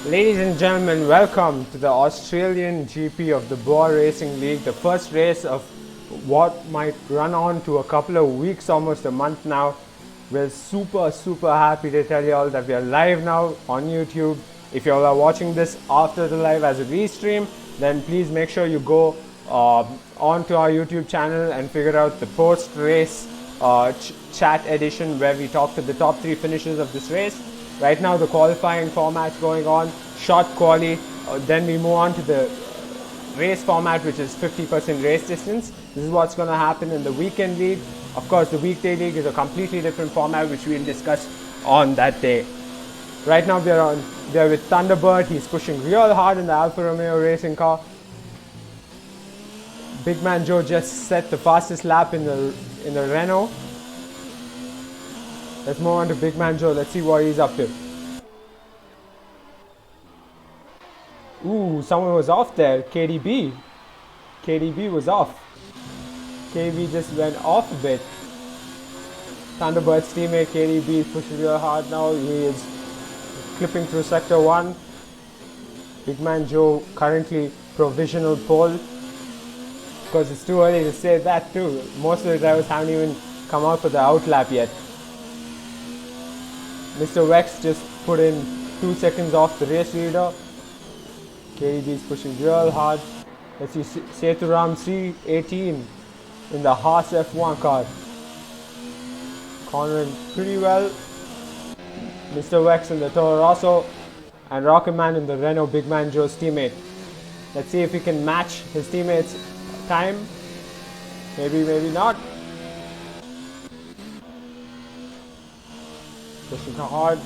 Ladies and gentlemen, welcome to the Australian GP of the Bwoah Racing League, the first race of what might run on to a couple of weeks, almost a month now. We're super happy to tell you all that we are live now on YouTube. If you all are watching this after the live as a restream, then please make sure you go onto our YouTube channel and figure out the post-race chat edition where we talk to the top 3 finishers of this race. Right now the qualifying format's going on, short quali, then we move on to the race format, which is 50% race distance. This is what's going to happen in the weekend league. Of course, the weekday league is a completely different format, which we'll discuss on that day. Right now we are with Thunderbird. He's pushing real hard in the Alfa Romeo racing car. Big Man Joe just set the fastest lap in the Renault. Let's move on to Big Man Joe. Let's see what he's up to. Ooh, someone was off there. KDB. KDB was off. KDB just went off a bit. Thunderbird's teammate KDB is pushing real hard now. He is clipping through sector 1. Big Man Joe currently provisional pole. Because it's too early to say that too. Most of the drivers haven't even come out for the outlap yet. Mr. Wex just put in 2 seconds off the race leader. KDB is pushing real hard. Let's see Sethuram C18 in the Haas F1 car. Cornering pretty well. Mr. Wex in the Toro Rosso and Rocket Man in the Renault Big Man Joe's teammate. Let's see if he can match his teammate's time. Maybe, maybe not. Pushing hard.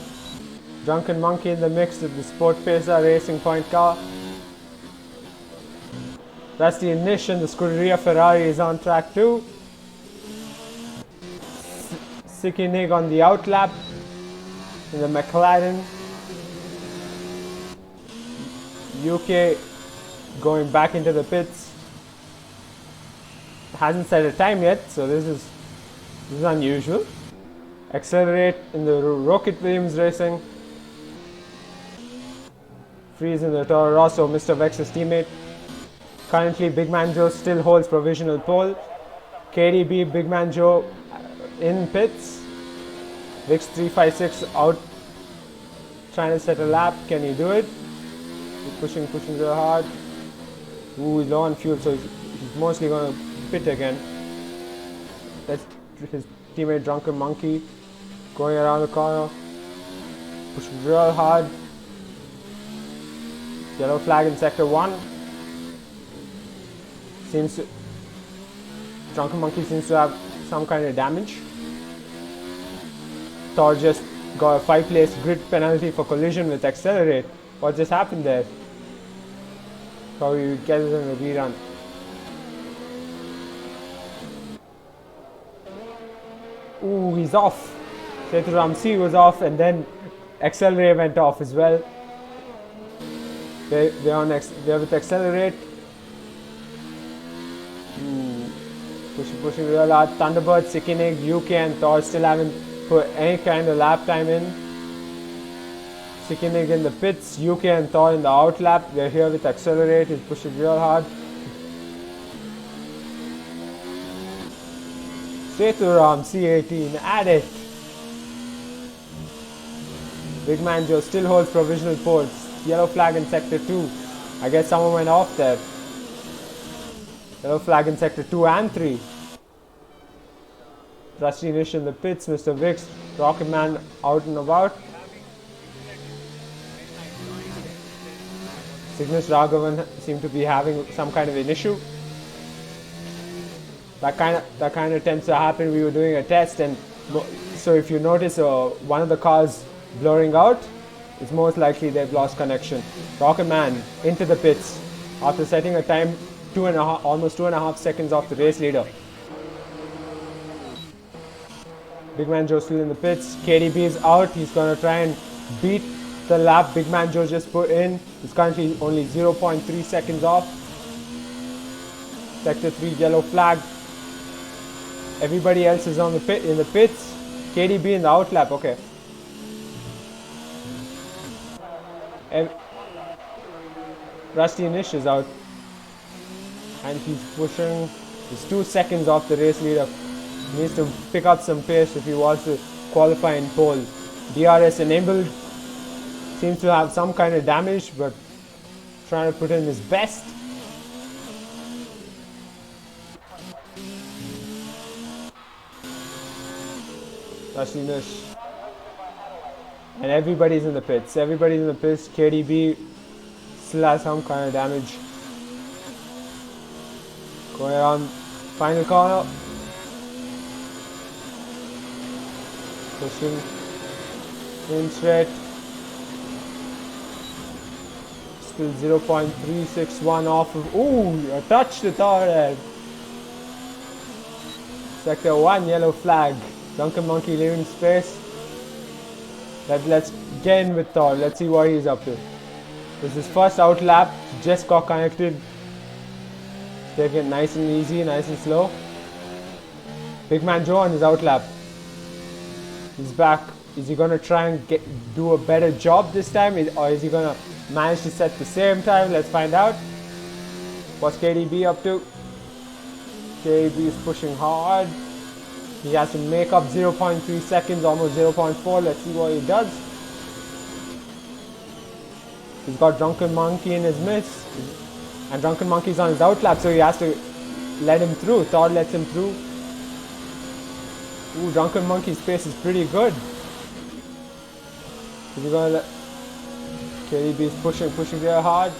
Drunken Monkey in the mix with the Sport Pesa Racing Point car. That's the ignition. The Scuderia Ferrari is on track too. Sikinig on the outlap in the McLaren. UK going back into the pits. Hasn't set a time yet, so this is unusual. Accelerate in the Rocket Williams Racing. Freeze in the Toro Rosso, Mr. Vex's teammate. Currently, Big Man Joe still holds provisional pole. KDB, Big Man Joe in pits. Vix 356 out, trying to set a lap. Can he do it? He's pushing real hard. Ooh, he's low on fuel, so he's mostly going to pit again. That's his teammate Drunken Monkey going around the corner, pushing real hard. Yellow flag in sector 1. Drunken Monkey seems to have some kind of damage. Thor just got a 5-place grid penalty for collision with Accelerate. What just happened there? Probably get it in the rerun. Ooh, he's off. Sethuram C was off, and then Accelerate went off as well. They're with Accelerate. Pushing real hard. Thunderbird, Sikinig, UK and Thor still haven't put any kind of lap time in. Sikinig in the pits, UK and Thor in the outlap. They're here with Accelerate. He's pushing real hard. Sethuram C18 at it. Big Man Joe still holds provisional poles. Yellow flag in sector 2. I guess someone went off there. Yellow flag in sector 2 and 3. Rusty Nish in the pits. Mr. Vix, Rocket Man out and about. Cygnus Raghavan seem to be having some kind of an issue. That kind of tends to happen. We were doing a test, and so if you notice one of the cars blurring out, it's most likely they've lost connection. Rocket Man into the pits after setting a time almost 2.5 seconds off the race leader. Big Man Joe still in the pits. KDB is out. He's going to try and beat the lap Big Man Joe just put in. He's currently only 0.3 seconds off. Sector 3 yellow flag. Everybody else is in the pits. KDB in the outlap. Okay. Rusty Nish is out. And he's pushing. He's 2 seconds off the race leader. He needs to pick up some pace if he wants to qualify in pole. DRS enabled. Seems to have some kind of damage, but trying to put in his best. Rusty Nish. And everybody's in the pits. Everybody's in the pits. KDB still has some kind of damage. Going around final corner. Pushing in straight. Still 0.361 off of. Ooh, a touch to Thor there. Sector 1, yellow flag. Drunken Monkey leaving space. Let's get in with Thor. Let's see what he's up to. This is his first out lap. Just got connected. Take it nice and easy, nice and slow. Big Man Joe on his out lap. He's back. Is he going to try and do a better job this time? Or is he going to manage to set the same time? Let's find out. What's KDB up to? KDB is pushing hard. He has to make up 0.3 seconds, almost 0.4. Let's see what he does. He's got Drunken Monkey in his midst. And Drunken Monkey's on his out lap, so he has to let him through. Thor lets him through. Ooh, Drunken Monkey's pace is pretty good. Is he gonna let KDB is pushing very hard.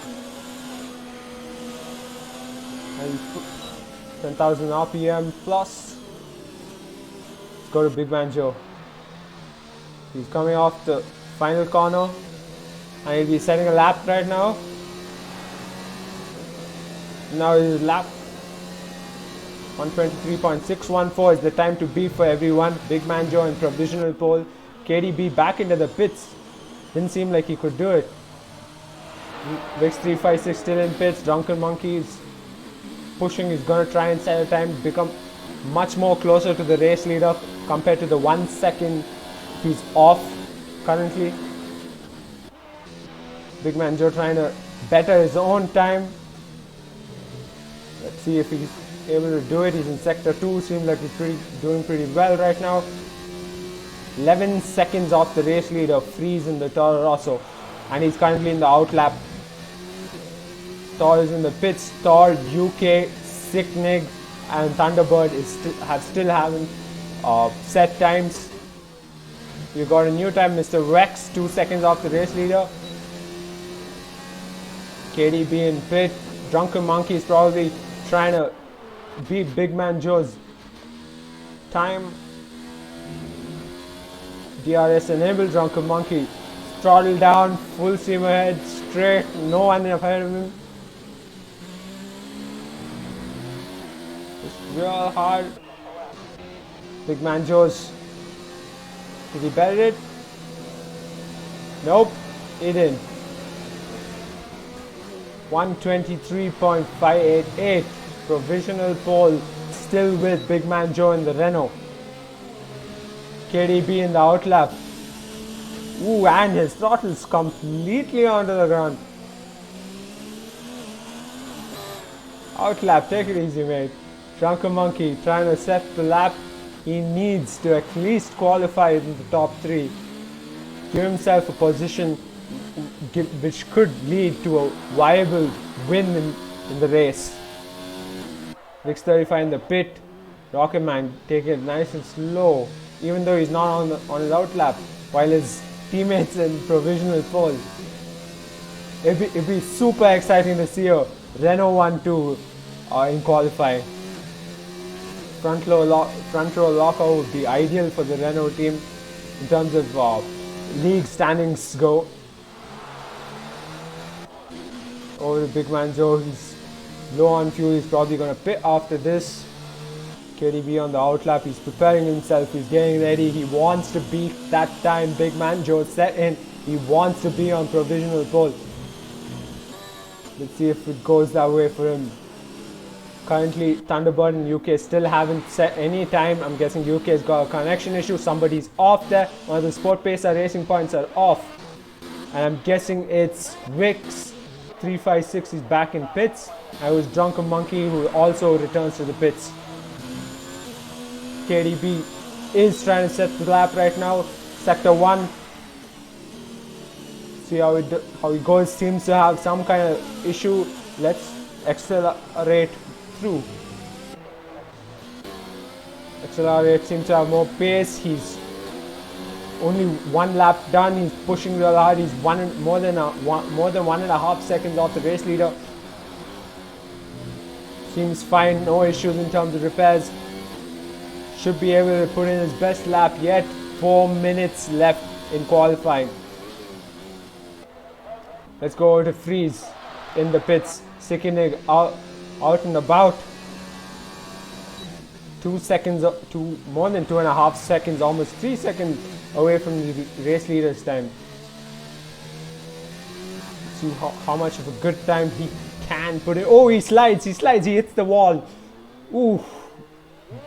And 10,000 RPM plus. Let's go to Big Man Joe. He's coming off the final corner. And he'll be setting a lap right now. Now his lap 123.614 is the time to beat for everyone. Big Man Joe in provisional pole. KDB back into the pits. Didn't seem like he could do it. Vix356 still in pits. Drunken Monkey is pushing. He's going to try and set a time to become much more closer to the race leader compared to the 1 second he's off currently. Big Man Joe trying to better his own time. Let's see if he's able to do it. He's in sector 2. Seems like he's doing pretty well right now. 11 seconds off the race leader, Freeze in the Toro Rosso. And he's currently in the out lap. Thor is in the pits. Thor, UK, Sicknig, and Thunderbird still haven't set times. You got a new time, Mr. Rex, 2 seconds off the race leader. KDB in pit. Drunken Monkey is probably trying to beat Big Man Joe's time. DRS enabled. Drunken Monkey throttle down, full steam ahead, straight, no one ahead of him. Just real hard. Big Man Joe's. Did he bet it? Nope, he didn't. 123.588 provisional pole, still with Big Man Joe in the Renault. KDB in the out lap. Ooh, and his throttle's completely onto the ground. Out lap, take it easy, mate. Drunken Monkey trying to set the lap. He needs to at least qualify in the top 3. Give himself a position which could lead to a viable win in the race. Vix35 in the pit. Rocket Man take it nice and slow, even though he's not on his out lap, while his teammates in provisional pole. It'd be super exciting to see a Renault 1-2 in qualifying. Front row lockout would be ideal for the Renault team in terms of league standings go. Over to Big Man Joe. He's low on fuel. He's probably going to pit after this. KDB on the out lap. He's preparing himself. He's getting ready. He wants to beat that time. Big Man Joe set in. He wants to be on provisional pole. Let's see if it goes that way for him. Currently, Thunderbird and UK still haven't set any time. I'm guessing UK's got a connection issue. Somebody's off there. One of the Sport Pacer Racing points are off. And I'm guessing it's Vix 356 is back in pits. I was Drunken Monkey who also returns to the pits. KDB is trying to set the lap right now. Sector 1. See how it goes. Seems to have some kind of issue. Let's accelerate through. Accelerate seems to have more pace. He's only one lap done. He's pushing real hard. He's more than 1.5 seconds off the race leader. Seems fine. No issues in terms of repairs. Should be able to put in his best lap yet. 4 minutes left in qualifying. Let's go over to Freeze in the pits. Sickening out and about. 2 seconds, more than 2.5 seconds, almost 3 seconds away from the race leader's time. See how much of a good time he can put in. Oh, he slides, he hits the wall. Ooh,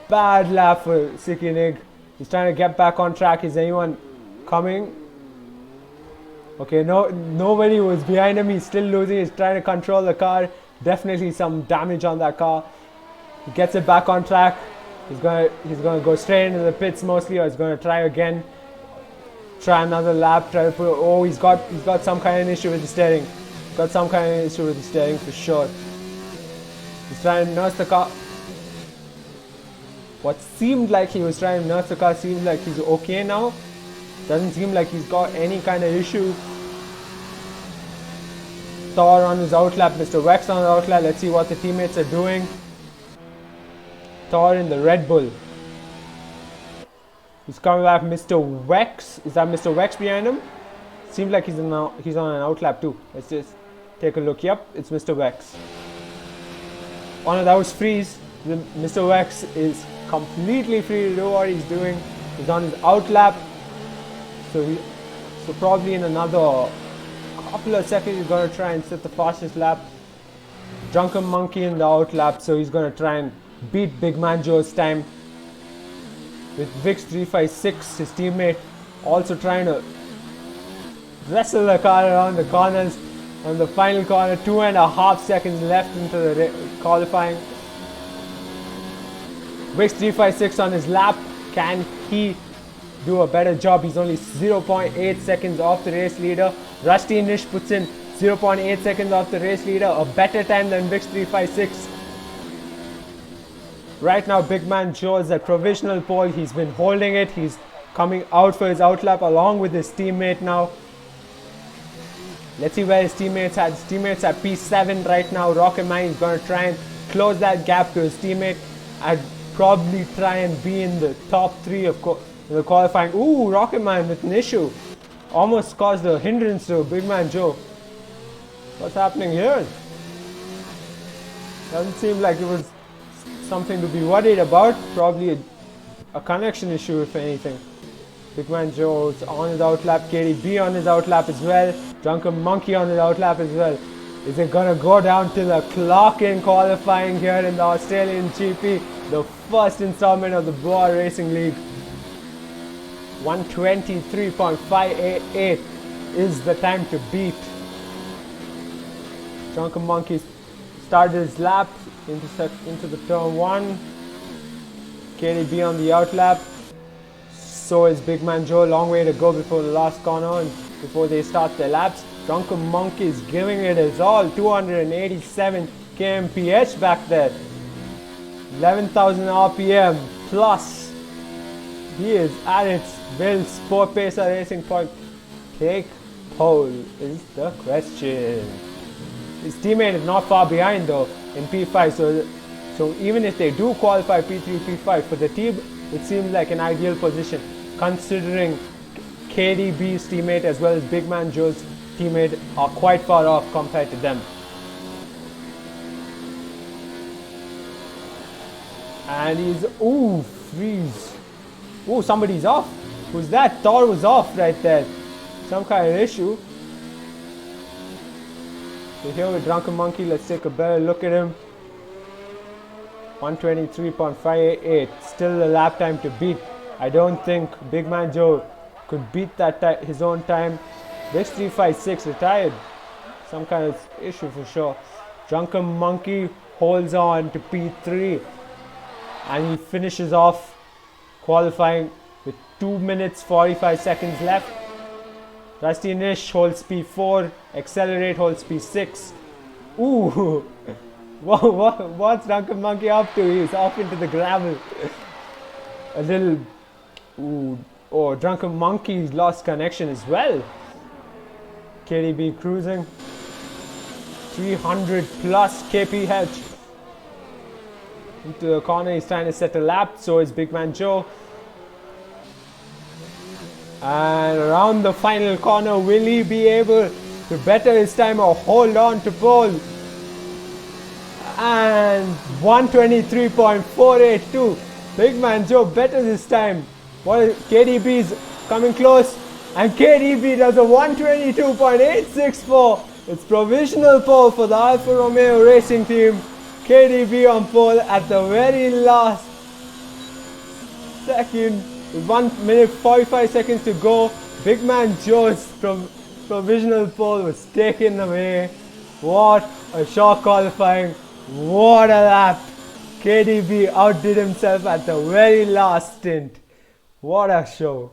bad lap for Sickening. He's trying to get back on track. Is anyone coming? Okay, nobody was behind him. He's still losing. He's trying to control the car. Definitely some damage on that car. He gets it back on track. He's gonna go straight into the pits mostly, or he's gonna try again. Try another lap. Try to put. Oh, he's got some kind of issue with the steering. Got some kind of issue with the steering for sure. He's trying to nurse the car. What seemed like he was trying to nurse the car seems like he's okay now. Doesn't seem like he's got any kind of issue. Thor on his outlap, Mr. Wex on the outlap. Let's see what the teammates are doing. Thor in the Red Bull. He's coming back, Mr. Wex. Is that Mr. Wex behind him? Seems like he's on an outlap too. Let's just take a look. Yep, it's Mr. Wex. Oh no, that was Freeze. Mr. Wex is completely free to do what he's doing. He's on his outlap. So probably in another couple of seconds he's going to try and set the fastest lap. Drunken Monkey in the outlap, so he's going to try and beat Big Man Joe's time. With Vix356, his teammate, also trying to wrestle the car around the corners. On the final corner, 2.5 seconds left into the qualifying. Vix356 on his lap. Can he do a better job? He's only 0.8 seconds off the race leader. Rusty Nish puts in 0.8 seconds off the race leader. A better time than Vix356. Right now, Big Man Joe is at provisional pole. He's been holding it. He's coming out for his outlap along with his teammate now. Let's see where his teammates are. His teammates at P7 right now. Rocketman is going to try and close that gap to his teammate. I'd probably try and be in the top 3 of the qualifying. Ooh, Rocketman with an issue. Almost caused a hindrance to Big Man Joe. What's happening here? Doesn't seem like it was something to be worried about. Probably a connection issue if anything. Big Man Joe's on his outlap. KDB on his outlap as well. Drunken Monkey on his outlap as well. Is it gonna go down to the clock in qualifying here in the Australian GP? The first installment of the Bwoah Racing League. 1:23.588 is the time to beat. Drunken Monkey started his lap into the turn 1. KDB on the outlap. So is Big Man Joe. Long way to go before the last corner and before they start their laps. Drunken Monkey is giving it his all. 287 kmph back there. 11,000 RPM plus. He is at its Will Sport Pacer Racing Point take pole is the question. His teammate is not far behind though in P5, so even if they do qualify P3, P5 for the team, it seems like an ideal position considering KDB's teammate as well as Big Man Joe's teammate are quite far off compared to them. And he's, ooh, Freeze. Ooh, somebody's off. Who's that? Thor was off right there. Some kind of issue. So here with Drunken Monkey, let's take a better look at him. 1:23.588. Still the lap time to beat. I don't think Big Man Joe could beat that his own time. Vix356 retired. some kind of issue for sure. Drunken Monkey holds on to P3 and he finishes off qualifying with 2 minutes 45 seconds left. Rusty Nish holds P4, Accelerate holds P6. Ooh, what's Drunken Monkey up to? He's off into the gravel. A little, ooh, oh, Drunken Monkey lost connection as well. KDB cruising. 300 plus kph. Into the corner, he's trying to set a lap, so is Big Man Joe. And around the final corner, will he be able to better his time or hold on to pole? And 123.482. Big Man Joe betters his time. KDB's coming close. And KDB does a 122.864. It's provisional pole for the Alfa Romeo Racing Team. KDB on pole at the very last second. With 1 minute 45 seconds to go. Big Man Joe's provisional pole was taken away. What a shock qualifying. What a lap. KDB outdid himself at the very last stint. What a show.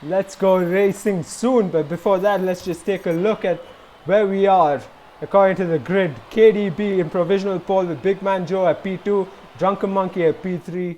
Let's go racing soon, but before that, let's just take a look at where we are according to the grid. KDB in provisional pole with Big Man Joe at P2, Drunken Monkey at P3,